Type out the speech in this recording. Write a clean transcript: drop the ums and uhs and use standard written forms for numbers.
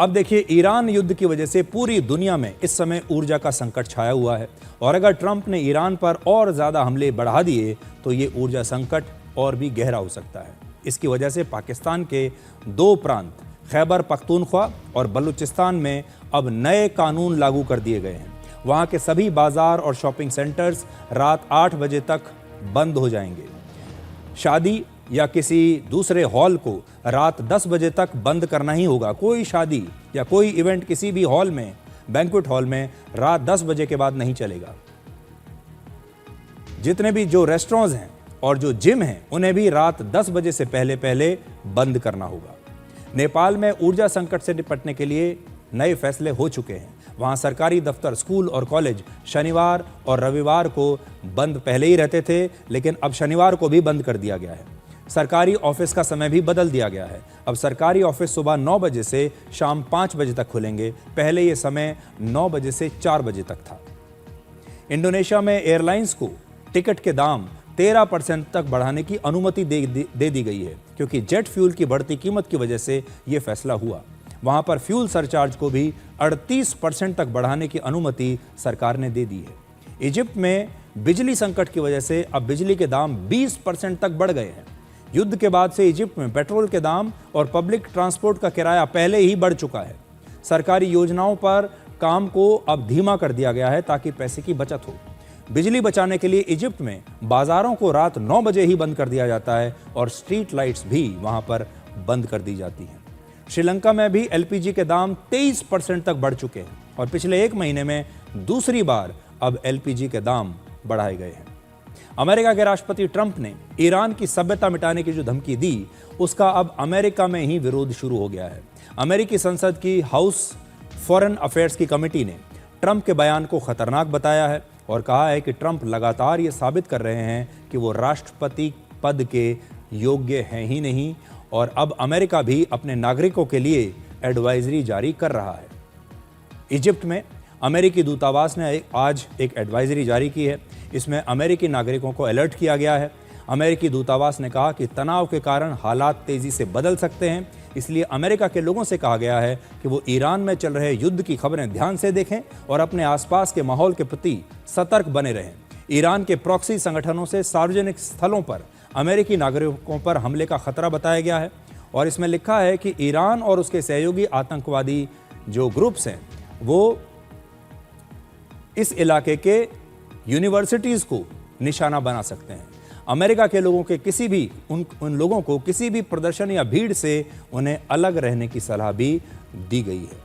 अब देखिए, ईरान युद्ध की वजह से पूरी दुनिया में इस समय ऊर्जा का संकट छाया हुआ है और अगर ट्रंप ने ईरान पर और ज़्यादा हमले बढ़ा दिए तो ये ऊर्जा संकट और भी गहरा हो सकता है। इसकी वजह से पाकिस्तान के 2 प्रांत खैबर पख्तूनख्वा और बलूचिस्तान में अब नए कानून लागू कर दिए गए हैं। वहाँ के सभी बाजार और शॉपिंग सेंटर्स रात 8 बजे तक बंद हो जाएंगे। शादी या किसी दूसरे हॉल को रात 10 बजे तक बंद करना ही होगा। कोई शादी या कोई इवेंट किसी भी हॉल में, बैंक्वेट हॉल में रात 10 बजे के बाद नहीं चलेगा। जितने भी जो रेस्टोरेंट्स हैं और जो जिम हैं उन्हें भी रात 10 बजे से पहले पहले बंद करना होगा। नेपाल में ऊर्जा संकट से निपटने के लिए नए फैसले हो चुके हैं। वहाँ सरकारी दफ्तर, स्कूल और कॉलेज शनिवार और रविवार को बंद पहले ही रहते थे, लेकिन अब शनिवार को भी बंद कर दिया गया है। सरकारी ऑफिस का समय भी बदल दिया गया है। अब सरकारी ऑफिस सुबह 9 बजे से शाम 5 बजे तक खुलेंगे। पहले ये समय 9 बजे से 4 बजे तक था। इंडोनेशिया में एयरलाइंस को टिकट के दाम 13% तक बढ़ाने की अनुमति दे दी गई है, क्योंकि जेट फ्यूल की बढ़ती कीमत की वजह से यह फैसला हुआ। वहां पर फ्यूल सरचार्ज को भी 38% तक बढ़ाने की अनुमति सरकार ने दे दी है। इजिप्ट में बिजली संकट की वजह से अब बिजली के दाम 20% तक बढ़ गए हैं। युद्ध के बाद से इजिप्ट में पेट्रोल के दाम और पब्लिक ट्रांसपोर्ट का किराया पहले ही बढ़ चुका है। सरकारी योजनाओं पर काम को अब धीमा कर दिया गया है ताकि पैसे की बचत हो। बिजली बचाने के लिए इजिप्ट में बाजारों को रात 9 बजे ही बंद कर दिया जाता है और स्ट्रीट लाइट्स भी वहां पर बंद कर दी जाती हैं। श्रीलंका में भी एलपीजी के दाम 23% तक बढ़ चुके हैं और पिछले 1 महीने में दूसरी बार अब एलपीजी के दाम बढ़ाए गए हैं। अमेरिका के राष्ट्रपति ट्रंप ने ईरान की सभ्यता मिटाने की जो धमकी दी, उसका अब अमेरिका में ही विरोध शुरू हो गया है। अमेरिकी संसद की हाउस फॉरेन अफेयर्स की कमेटी ने ट्रंप के बयान को खतरनाक बताया है और कहा है कि ट्रंप लगातार ये साबित कर रहे हैं कि वो राष्ट्रपति पद के योग्य हैं ही नहीं और अब अमेरिका भी अपने नागरिकों के लिए एडवाइजरी जारी कर रहा है। इजिप्ट में अमेरिकी दूतावास ने आज एक एडवाइजरी जारी की है। इसमें अमेरिकी नागरिकों को अलर्ट किया गया है। अमेरिकी दूतावास ने कहा कि तनाव के कारण हालात तेजी से बदल सकते हैं, इसलिए अमेरिका के लोगों से कहा गया है कि वो ईरान में चल रहे युद्ध की खबरें ध्यान से देखें और अपने आसपास के माहौल के प्रति सतर्क बने रहें। ईरान के प्रॉक्सी संगठनों से सार्वजनिक स्थलों पर अमेरिकी नागरिकों पर हमले का खतरा बताया गया है और इसमें लिखा है कि ईरान और उसके सहयोगी आतंकवादी जो ग्रुप्स हैं वो इस इलाके के यूनिवर्सिटीज़ को निशाना बना सकते हैं। अमेरिका के लोगों के किसी भी उन लोगों को किसी भी प्रदर्शन या भीड़ से उन्हें अलग रहने की सलाह भी दी गई है।